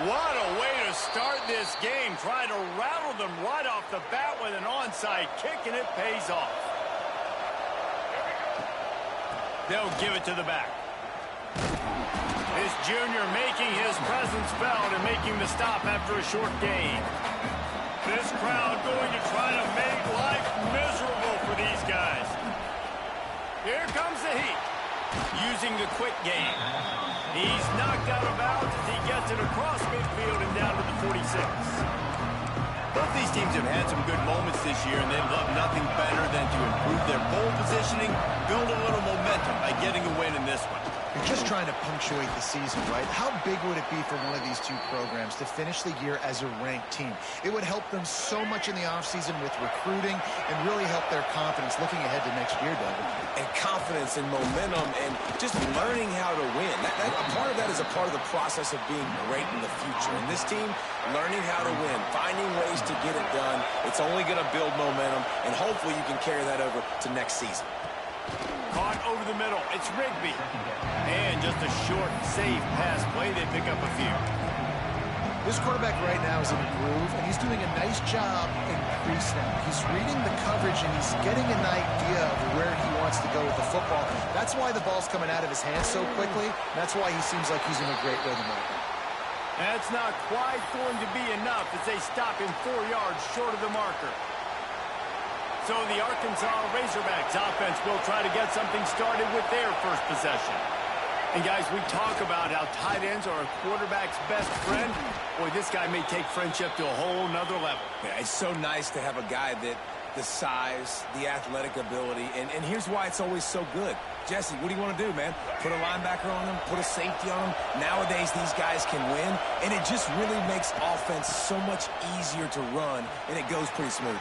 What a way to start this game. Try to rattle them right off the bat with an onside kick, and it pays off. They'll give it to the back. This junior making his presence felt and making the stop after a short gain. This crowd going to try to make life miserable for these guys. Here comes the heat. Using the quick game. He's knocked out of bounds as he gets it across midfield and down to the 46. Both these teams have had some good moments this year, and they'd love nothing better than to improve their pole positioning, build a little momentum by getting a win in this one. You're just trying to punctuate the season, right? How big would it be for one of these two programs to finish the year as a ranked team? It would help them so much in the offseason with recruiting and really help their confidence looking ahead to next year, David. And confidence and momentum and just learning how to win. A part of that is a part of the process of being great in the future. And this team, learning how to win, finding ways to get it done, it's only going to build momentum, and hopefully you can carry that over to next season. Caught over the middle. It's Rigby. And just a short, safe pass play. They pick up a few. This quarterback right now is in a groove, and he's doing a nice job in pre-snap. He's reading the coverage, and he's getting an idea of where he wants to go with the football. That's why the ball's coming out of his hands so quickly. That's why he seems like he's in a great rhythm right now. That's not quite going to be enough as they stop him 4 yards short of the marker. So the Arkansas Razorbacks offense will try to get something started with their first possession. And guys, we talk about how tight ends are a quarterback's best friend. Boy, this guy may take friendship to a whole nother level. Yeah, it's so nice to have a guy that the size, the athletic ability, and here's why it's always so good. Jesse, what do you want to do, man? Put a linebacker on him, put a safety on him. Nowadays, these guys can win, and it just really makes offense so much easier to run, and it goes pretty smooth.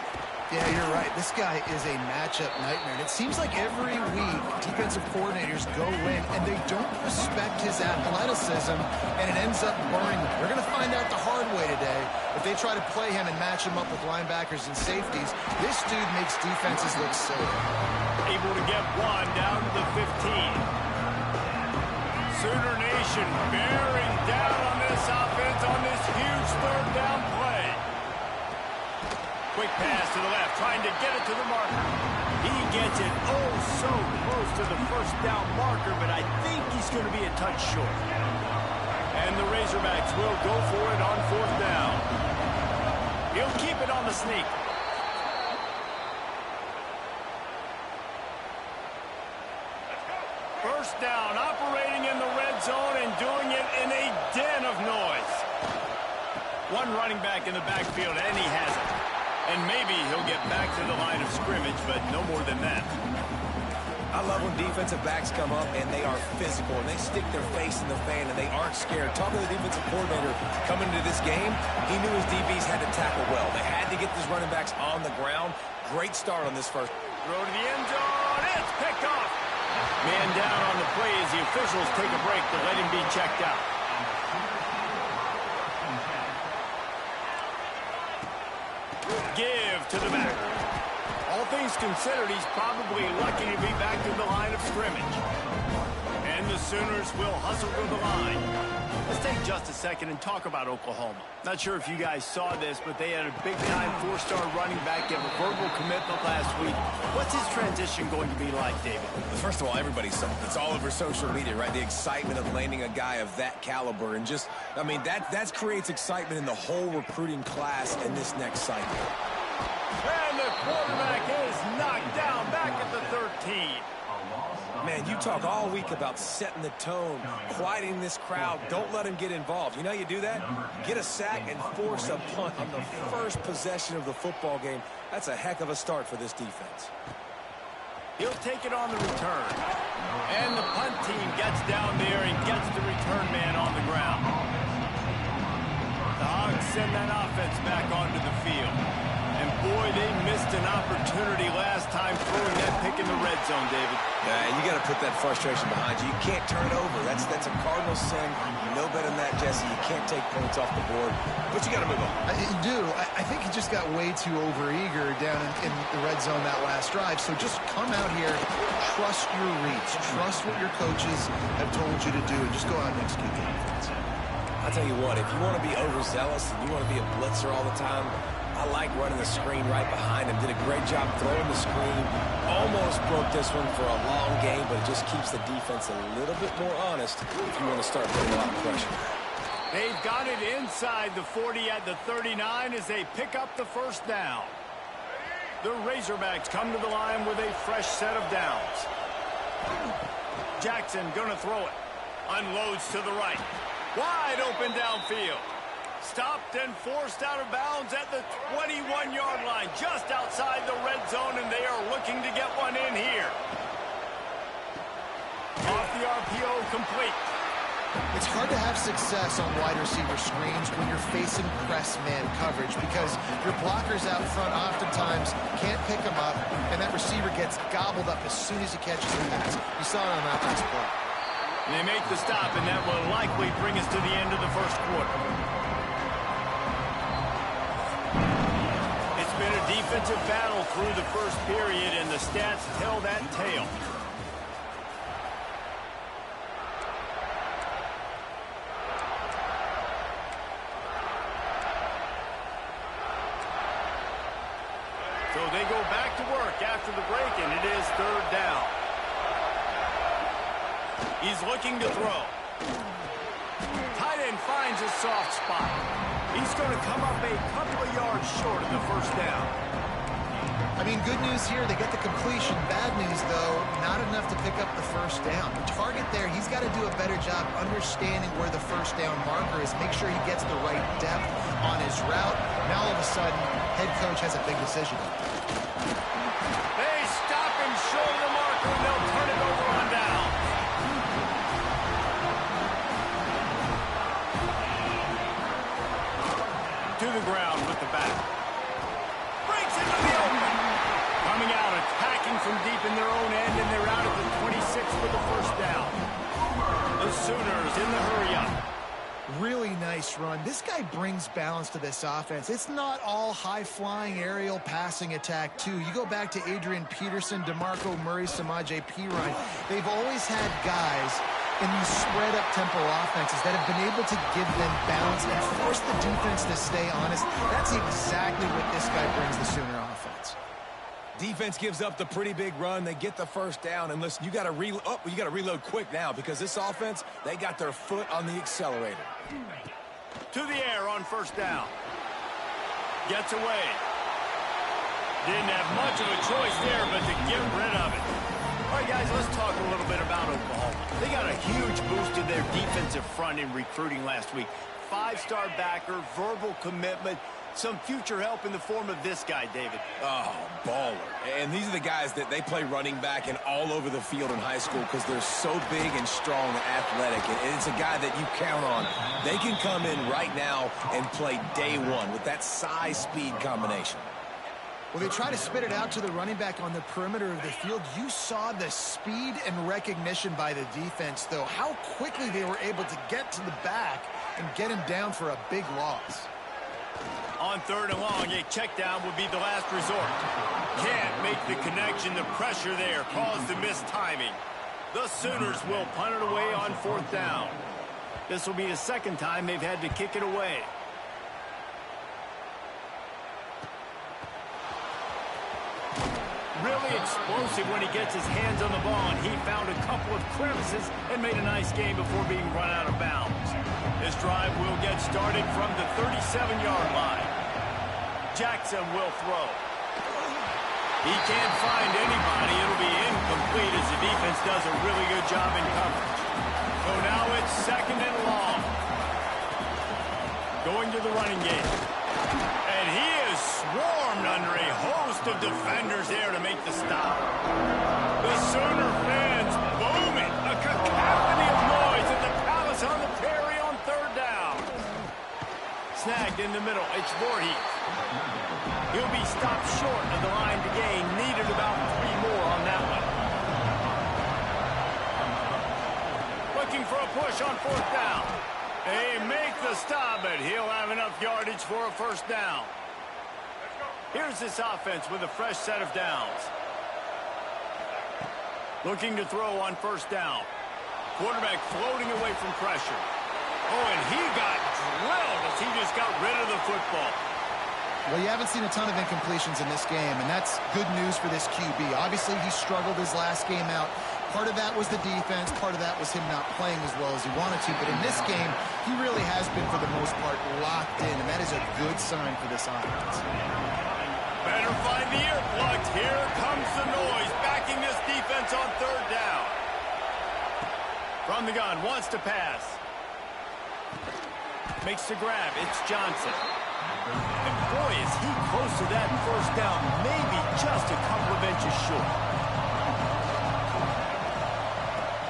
Yeah, you're right. This guy is a matchup nightmare. And it seems like every week defensive coordinators go in and they don't respect his athleticism, and it ends up burning them. We're going to find out the hard way today. If they try to play him and match him up with linebackers and safeties, this dude makes defenses look silly. Able to get one down to the 15. Sooner Nation bearing down on this offense on this huge third down play. Quick pass to the left, trying to get it to the marker. He gets it oh so close to the first down marker, but I think he's going to be a touch short. And the Razorbacks will go for it on fourth down. He'll keep it on the sneak. First down, operating in the red zone and doing it in a den of noise. One running back in the backfield, and he has it. And maybe he'll get back to the line of scrimmage, but no more than that. I love when defensive backs come up and they are physical and they stick their face in the fan and they aren't scared. Talking to the defensive coordinator coming into this game, he knew his DBs had to tackle well. They had to get these running backs on the ground. Great start on this first. Throw to the end zone. It's picked off. Man down on the play as the officials take a break to let him be checked out. Give to the back. All things considered, he's probably lucky to be back to the line of scrimmage. And the Sooners will hustle to the line. Let's take just a second and talk about Oklahoma. Not sure if you guys saw this, but they had a big-time four-star running back give a verbal commitment last week. What's his transition going to be like, David? First of all, everybody saw it. It's all over social media, right? The excitement of landing a guy of that caliber. And just, I mean, that creates excitement in the whole recruiting class in this next cycle. And the quarterback is knocked down back at the 13. Man, you talk all week about setting the tone, quieting this crowd. Don't let him get involved. You know how you do that? Get a sack and force a punt on the first possession of the football game. That's a heck of a start for this defense. He'll take it on the return. And the punt team gets down there and gets the return man on the ground. The Hogs send that offense back onto the field. And boy, they missed an opportunity last time throwing that pick in the red zone, David. Yeah, you got to put that frustration behind you. You can't turn it over. That's a cardinal sin. You know better than that, Jesse. You can't take points off the board. But you got to move on. You do. I think he just got way too overeager down in the red zone that last drive. So just come out here, trust your reads, trust what your coaches have told you to do, and just go out and execute the offense. I'll tell you what, if you want to be overzealous and you want to be a blitzer all the time, I like running the screen right behind him. Did a great job throwing the screen. Almost broke this one for a long game, but it just keeps the defense a little bit more honest if you want to start putting a lot of pressure. They've got it inside the 40 at the 39 as they pick up the first down. The Razorbacks come to the line with a fresh set of downs. Jackson gonna throw it. Unloads to the right. Wide open downfield. Stopped and forced out of bounds at the 21-yard line, just outside the red zone, and they are looking to get one in here. Off the RPO, complete. It's hard to have success on wide receiver screens when you're facing press man coverage because your blockers out front oftentimes can't pick them up, and that receiver gets gobbled up as soon as he catches the pass. You saw it on that last play. And they make the stop, and that will likely bring us to the end of the first quarter. It's been a defensive battle through the first period, and the stats tell that tale. So they go back to work after the break, and it is third down. He's looking to throw. Tight end finds a soft spot. He's going to come up a couple of yards short of the first down. I mean, good news here, they get the completion. Bad news, though, not enough to pick up the first down. The target there, he's got to do a better job understanding where the first down marker is, make sure he gets the right depth on his route. Now, all of a sudden, head coach has a big decision. They stop him short of the marker, and they'll turn it over on down. To the ground with the back. Breaks into the open. Coming out, attacking from deep in their own end, and they're out at the 26 for the first down. The Sooners in the hurry-up. Really nice run. This guy brings balance to this offense. It's not all high-flying aerial passing attack, too. You go back to Adrian Peterson, DeMarco Murray, Samaje Perine. They've always had guys in these spread-up tempo offenses that have been able to give them balance and force the defense to stay honest. That's exactly what this guy brings the Sooner offense. Defense gives up the pretty big run. They get the first down. And listen, you got to reload quick now because this offense, they got their foot on the accelerator. To the air on first down. Gets away. Didn't have much of a choice there, but to get rid of it. All right, guys, let's talk a little bit about Oklahoma. They got a huge boost in their defensive front in recruiting last week. 5-star backer, verbal commitment, some future help in the form of this guy, David. Oh, baller. And these are the guys that they play running back and all over the field in high school because they're so big and strong and athletic. And it's a guy that you count on. They can come in right now and play day one with that size-speed combination. Well, they try to spit it out to the running back on the perimeter of the field. You saw the speed and recognition by the defense, though. How quickly they were able to get to the back and get him down for a big loss. On third and long, a check down would be the last resort. Can't make the connection. The pressure there caused the missed timing. The Sooners will punt it away on fourth down. This will be the second time they've had to kick it away. Really explosive when he gets his hands on the ball, and he found a couple of crevices and made a nice game before being run out of bounds. This drive will get started from the 37-yard line. Jackson will throw. He can't find anybody. It'll be incomplete as the defense does a really good job in coverage. So now it's second and long. Going to the running game. And he is swarmed under a host of defenders there to make the stop. The Sooner fans booming. A cacophony of noise at the Palace on the Prairie on third down. Snagged in the middle. It's Voorhees. He'll be stopped short of the line to gain. Needed about 3 more on that one. Looking for a push on fourth down. They make the stop, but he'll have enough yardage for a first down. Here's this offense with a fresh set of downs. Looking to throw on first down. Quarterback floating away from pressure. Oh, and he got drilled as he just got rid of the football. Well, you haven't seen a ton of incompletions in this game, and that's good news for this QB. Obviously, he struggled his last game out. Part of that was the defense. Part of that was him not playing as well as he wanted to. But in this game, he really has been, for the most part, locked in, and that is a good sign for this offense. Better find the earplugs. Here comes the noise, backing this defense on third down. From the gun, wants to pass. Makes the grab. It's Johnson. And boy, is he close to that first down, maybe just a couple of inches short.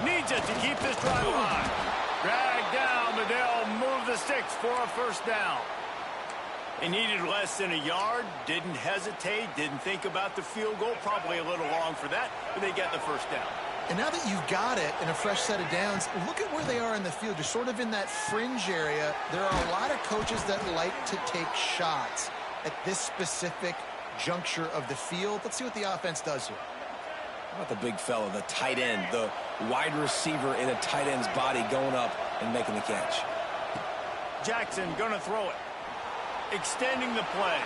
Needs it to keep this drive alive. Drag down, but they'll move the sticks for a first down. They needed less than a yard, didn't hesitate, didn't think about the field goal. Probably a little long for that, but they get the first down. And now that you've got it in a fresh set of downs, look at where they are in the field. You're sort of in that fringe area. There are a lot of coaches that like to take shots at this specific juncture of the field. Let's see what the offense does here. How about the big fella, the tight end, the wide receiver in a tight end's body going up and making the catch. Jackson going to throw it. Extending the play.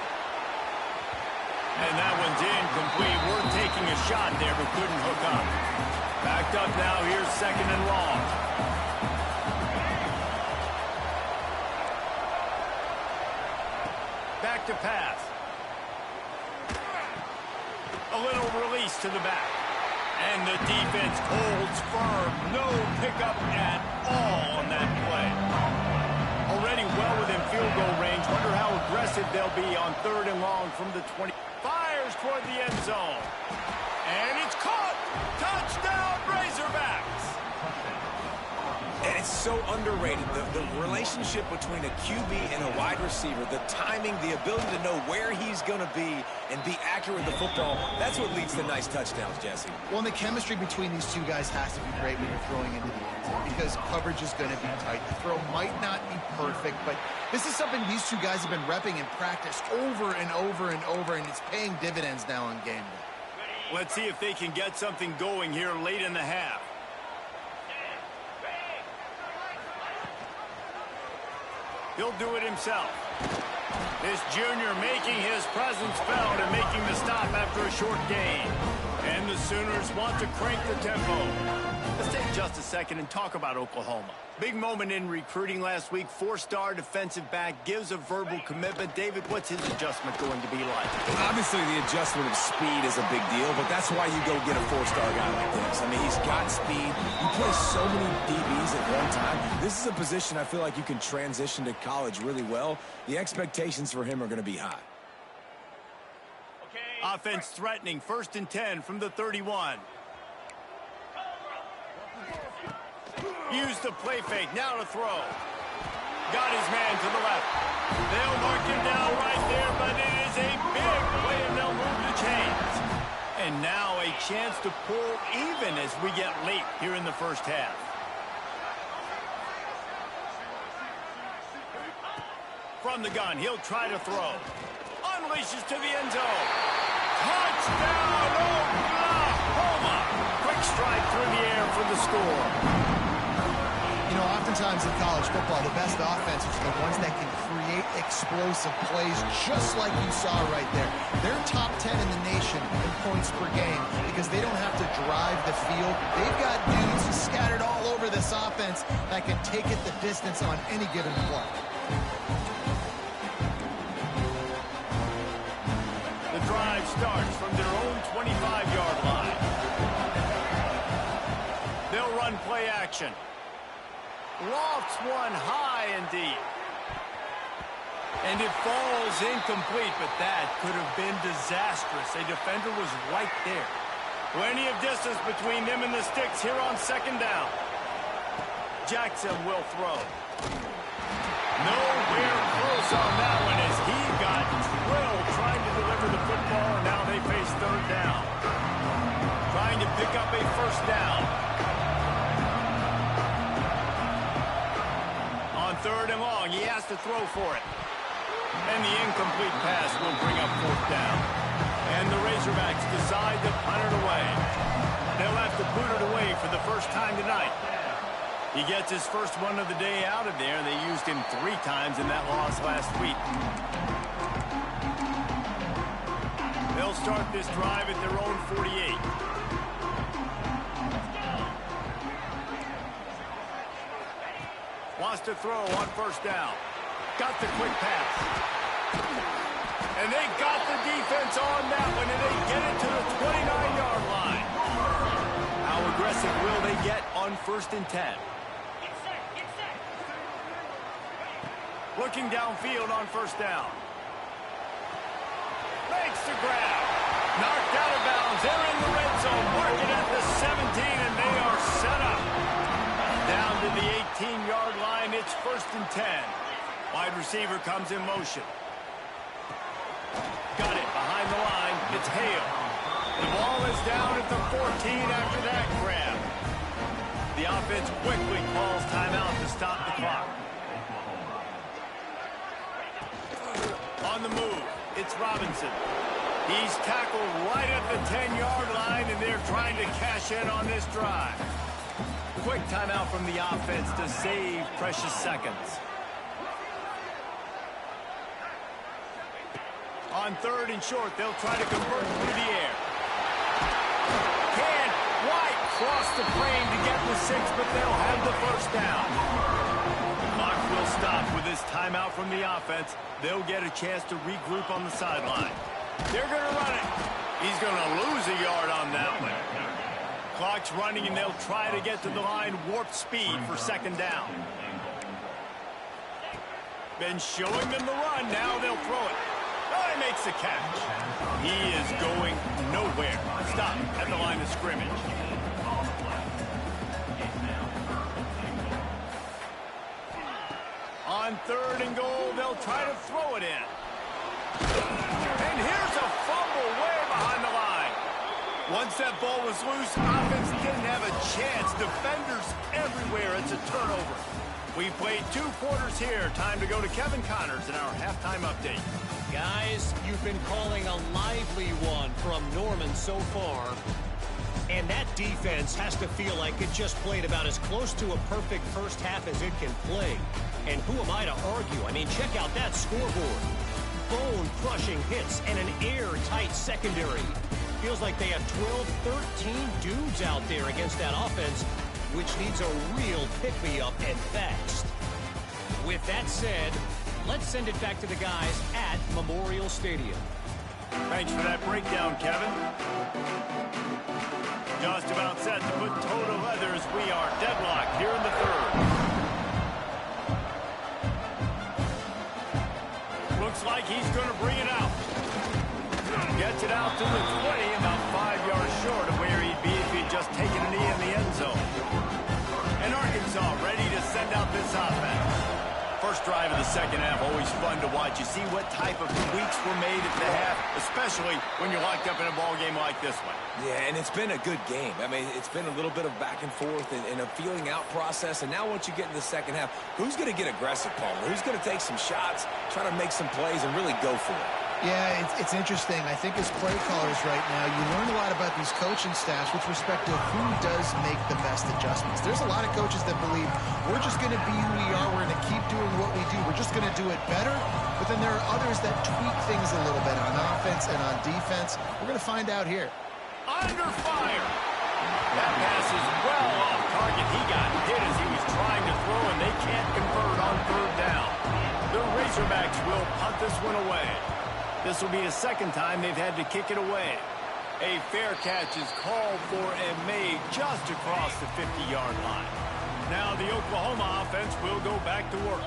And that one's incomplete. We're taking a shot there, but couldn't hook up. Backed up now. Here's second and long. Back to pass. A little release to the back. And the defense holds firm. No pickup at all on that play. Already well within field goal range. Wonder how aggressive they'll be on third and long from the 20. Fires toward the end zone. And it's caught. Touchdown, Razorbacks. And it's so underrated. The relationship between a QB and a wide receiver, the timing, the ability to know where he's going to be and be accurate with the football, that's what leads to nice touchdowns, Jesse. Well, and the chemistry between these two guys has to be great when you're throwing into the end zone because coverage is going to be tight. The throw might not be perfect, but this is something these two guys have been repping in practice over and over and over, and it's paying dividends now on game day. Let's see if they can get something going here late in the half. He'll do it himself. This junior making his presence felt and making the stop after a short gain. And the Sooners want to crank the tempo. Let's take just a second and talk about Oklahoma. Big moment in recruiting last week. Four-star defensive back gives a verbal commitment. David, what's his adjustment going to be like? Obviously, the adjustment of speed is a big deal, but that's why you go get a four-star guy like this. I mean, he's got speed. He plays so many DBs at one time. This is a position I feel like you can transition to college really well. The expectations for him are going to be high. Offense threatening. 1st and 10 from the 31. Use the play fake. Now to throw. Got his man to the left. They'll mark him down right there, but it is a big play, and they'll move the chains. And now a chance to pull even as we get late here in the first half. From the gun, he'll try to throw. Unleashes to the end zone. Touchdown, Oklahoma! Quick strike through the air for the score. You know, oftentimes in college football, the best offenses are the ones that can create explosive plays just like you saw right there. They're top 10 in the nation in points per game because they don't have to drive the field. They've got dudes scattered all over this offense that can take it the distance on any given play. The drive starts from their own 25-yard line. They'll run play action. Lofts one high and deep. And it falls incomplete, but that could have been disastrous. A defender was right there. Plenty of distance between them and the sticks here on 2nd down. Jackson will throw. Nowhere close on that one as he got drilled trying to deliver the football, and now they face 3rd down. Trying to pick up a 1st down. On 3rd and long, he has to throw for it. And the incomplete pass will bring up 4th down. And the Razorbacks decide to punt it away. They'll have to boot it away for the first time tonight. He gets his first one of the day out of there. They used him 3 times in that loss last week. They'll start this drive at their own 48. Wants to throw on first down. Got the quick pass. And they got the defense on that one, and they get it to the 29-yard line. How aggressive will they get on 1st and 10? Looking downfield on first down. Makes the grab. Knocked out of bounds. They're in the red zone. Mark it at the 17, and they are set up. Down to the 18-yard line. It's 1st and 10. Wide receiver comes in motion. Got it behind the line. It's Hale. The ball is down at the 14 after that grab. The offense quickly calls timeout to stop the clock. On the move, it's Robinson. He's tackled right at the 10-yard line, and they're trying to cash in on this drive. Quick timeout from the offense to save precious seconds. On 3rd and short, they'll try to convert through the air. White cross the frame to get the 6, but they'll have the first down. The clock will stop with this timeout from the offense. They'll get a chance to regroup on the sideline. They're going to run it. He's going to lose a yard on that one. Clock's running, and they'll try to get to the line warp speed for 2nd down. Been showing them the run. Now they'll throw it. Oh, he makes the catch. He is going nowhere. Stop at the line of scrimmage. On 3rd and goal, they'll try to throw it in. And here's a fumble way behind the line. Once that ball was loose, offense didn't have a chance. Defenders everywhere. It's a turnover. We've played 2 quarters here. Time to go to Kevin Connors in our halftime update. Guys, you've been calling a lively one from Norman so far. And that defense has to feel like it just played about as close to a perfect first half as it can play. And who am I to argue? I mean, check out that scoreboard. Bone-crushing hits and an airtight secondary. Feels like they have 12, 13 dudes out there against that offense, which needs a real pick-me-up and fast. With that said, let's send it back to the guys at Memorial Stadium. Thanks for that breakdown, Kevin. Just about set to put toe to leather as we are deadlocked here in the 3rd. Looks like he's going to bring it out. Gets it out to the 20, about 5 yards short of where he'd be if he'd just taken a knee in the end zone. And Arkansas ready to send out this offense. First drive of the 2nd half, always fun to watch. You see what type of tweaks were made at the half, especially when you're locked up in a ball game like this one. Yeah, and it's been a good game. I mean, it's been a little bit of back and forth and a feeling out process. And now once you get in the 2nd half, who's going to get aggressive, Palmer? Who's going to take some shots, try to make some plays, and really go for it? Yeah, it's interesting. I think as play callers right now, you learn a lot about these coaching staffs with respect to who does make the best adjustments. There's a lot of coaches that believe we're just going to be who we are. We're going to keep doing what we do. We're just going to do it better. But then there are others that tweak things a little bit on offense and on defense. We're going to find out here. Under fire. That pass is well off target. He got hit as he was trying to throw, and they can't convert on 3rd down. The Razorbacks will punt this one away. This will be the 2nd time they've had to kick it away. A fair catch is called for and made just across the 50-yard line. Now the Oklahoma offense will go back to work.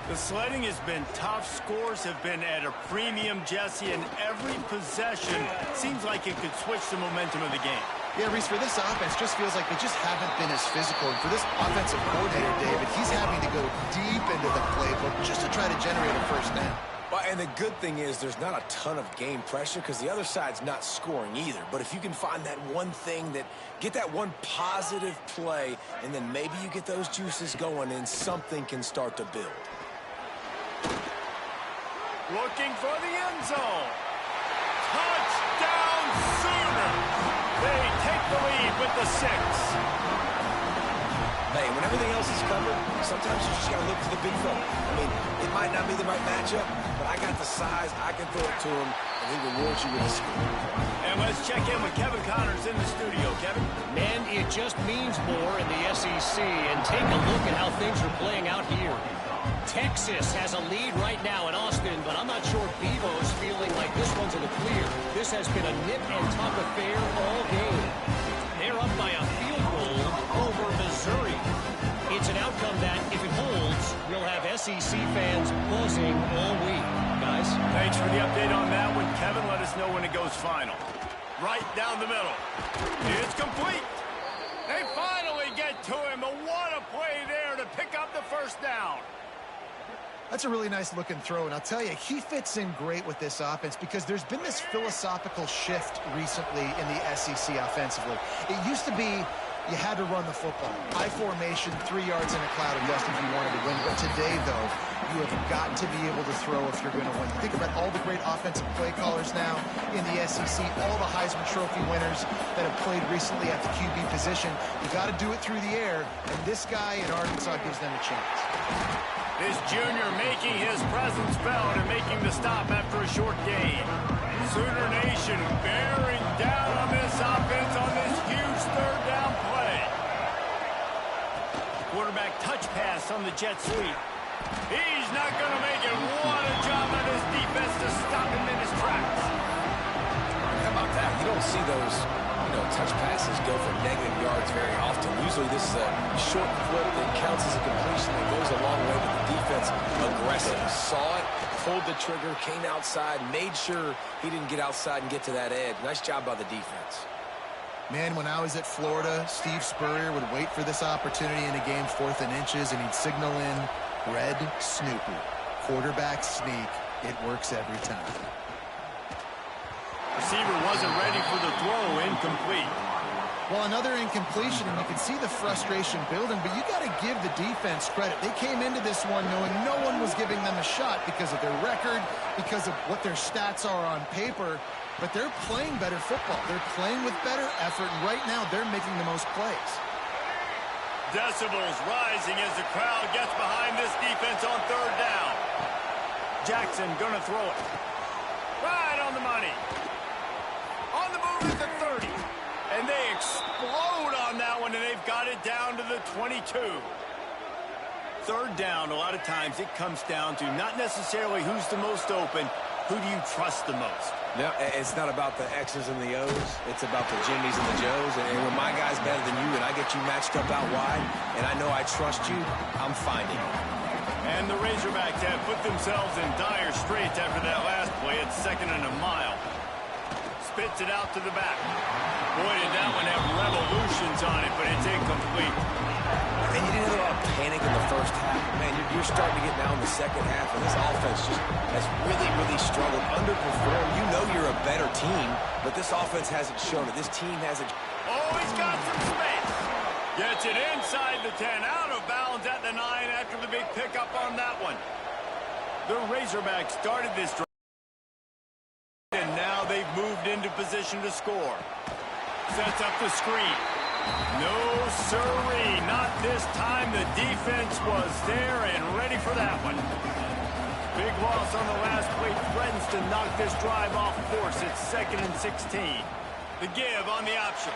The sledding has been tough. Scores have been at a premium, Jesse, and every possession seems like it could switch the momentum of the game. Yeah, Reese, for this offense, just feels like they just haven't been as physical. And for this offensive coordinator, David, he's having to go deep into the playbook just to try to generate a first down. Well, and the good thing is there's not a ton of game pressure because the other side's not scoring either. But if you can find that one thing, get that one positive play, and then maybe you get those juices going and something can start to build. Looking for the end zone. Touchdown Sooners. They take the lead with the 6. Hey, when everything else is covered, sometimes you just got to look to the big fella. I mean, it might not be the right matchup, but I got the size, I can throw it to him, and he rewards you with a score. And let's check in with Kevin Connors in the studio. Kevin? Man, it just means more in the SEC, and take a look at how things are playing out here. Texas has a lead right now in Austin, but I'm not sure Bevo's feeling like this one's in the clear. This has been a nip-and-tuck affair all game. They're up by a field goal over Missouri. It's an outcome that, if it holds, we'll have SEC fans buzzing all week. Guys? Thanks for the update on that one, Kevin. Let us know when it goes final. Right down the middle. It's complete. They finally get to him, but what a play there to pick up the first down. That's a really nice looking throw, and I'll tell you, he fits in great with this offense because there's been this philosophical shift recently in the SEC offensively. It used to be you had to run the football. High formation, 3 yards in a cloud of dust if you wanted to win. But today, though, you have got to be able to throw if you're going to win. You think about all the great offensive play callers now in the SEC, all the Heisman Trophy winners that have played recently at the QB position. You got to do it through the air, and this guy in Arkansas gives them a chance. This junior making his presence felt and making the stop after a short gain. Sooner Nation bearing down on this offense on this huge third down play. Quarterback touch pass on the jet sweep. He's not going to make it. What a job on his defense to stop him in his tracks. How about that? You don't see those, touch passes go for negative yards very often. Usually this is a short flip that counts as a completion that goes a long way, but the defense aggressive. Saw it, pulled the trigger, came outside, made sure he didn't get outside and get to that edge. Nice job by the defense. Man, when I was at Florida, Steve Spurrier would wait for this opportunity in a game 4th and inches, and he'd signal in Red Snoopy. Quarterback sneak. It works every time. Receiver wasn't ready for the throw, incomplete. Well, another incompletion, and you can see the frustration building, but you got to give the defense credit. They came into this one knowing no one was giving them a shot because of their record, because of what their stats are on paper, but they're playing better football. They're playing with better effort, and right now they're making the most plays. Decibels rising as the crowd gets behind this defense on third down. Jackson gonna throw it. Right on the money. On the move at the 30. And they explode on that one, and they've got it down to the 22. Third down, a lot of times it comes down to not necessarily who's the most open, who do you trust the most? No, it's not about the X's and the O's. It's about the Jimmies and the Joes. And when my guy's better than you and I get you matched up out wide, and I know I trust you, I'm finding it. And the Razorbacks have put themselves in dire straits after that last play. It's 2nd and a mile. Spits it out to the back. Boy, did that one have revolutions on it, but it's incomplete. And you didn't have a lot of panic in the first half. Man, you're starting to get now in the second half, and this offense just has really, really struggled, underperformed. You know you're a better team, but this offense hasn't shown it. This team hasn't. Oh, he's got some space. Gets it inside the 10, out of bounds at the 9 after the big pickup on that one. The Razorbacks started this drive, and now they've moved into position to score. Sets up the screen. No, sirree, not this time. The defense was there and ready for that one. Big loss on the last play threatens to knock this drive off course. It's 2nd and 16. The give on the option.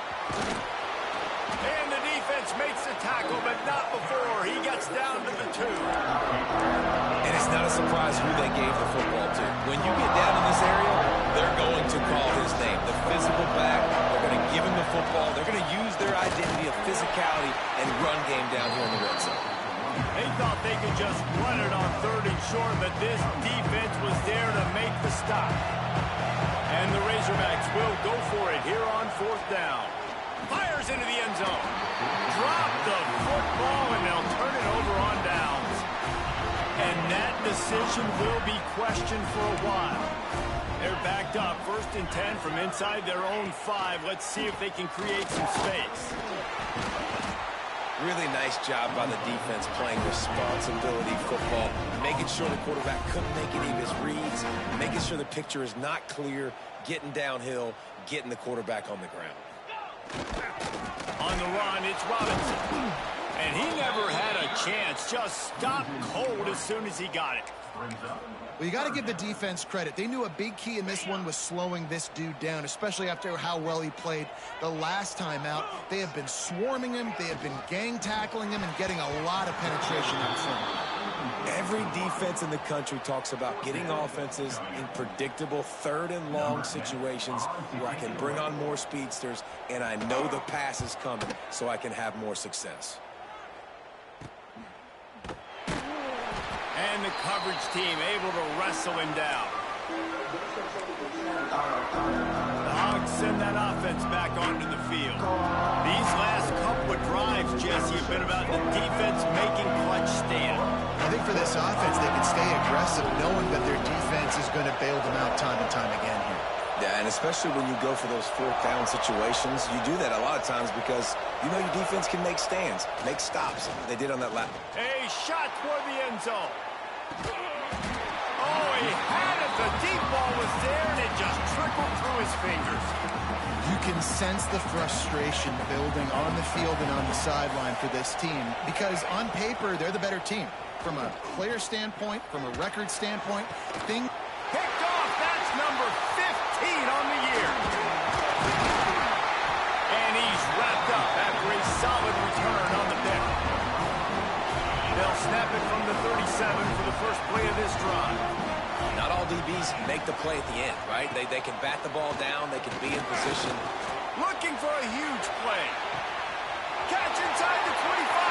And the defense makes the tackle, but not before he gets down to the 2. And it's not a surprise who they gave the football to. When you get down in this area, they're going to call his name. The physical back, they're going to give him the football. They're going to use their identity of physicality and run game down here in the red zone. They thought they could just run it on 3rd and short, but this defense was there to make the stop. And the Razorbacks will go for it here on 4th down. Fires into the end zone. Drop the football, and they'll turn it over on downs. And that decision will be questioned for a while. They're backed up, 1st and 10 from inside their own 5. Let's see if they can create some space. Really nice job by the defense playing responsibility football, making sure the quarterback couldn't make any of his reads, making sure the picture is not clear, getting downhill, getting the quarterback on the ground. On the run, it's Robinson. And he never had a chance. Just stopped cold as soon as he got it. Well, you got to give the defense credit. They knew a big key in this one was slowing this dude down, especially after how well he played the last time out. They have been swarming him. They have been gang tackling him and getting a lot of penetration up front. Every defense in the country talks about getting offenses in predictable third and long situations where I can bring on more speedsters and I know the pass is coming so I can have more success. And the coverage team able to wrestle him down. The Hogs send that offense back onto the field. These last couple of drives, Jesse, have been about the defense making clutch stand. I think for this offense, they can stay aggressive knowing that their defense is going to bail them out time and time again here. Yeah, and especially when you go for those fourth down situations, you do that a lot of times because you know your defense can make stands, make stops. They did on that lap. A shot toward the end zone. Oh, he had it. The deep ball was there, and it just trickled through his fingers. You can sense the frustration building on the field and on the sideline for this team because on paper, they're the better team. From a player standpoint, from a record standpoint, things Picked off. That's number 15 on the year. And he's wrapped up after a solid return on the pick. They'll snap it from the 37 for the first play of this drive. Not all DBs make the play at the end, right? They can bat the ball down. They can be in position. Looking for a huge play. Catch inside the 25.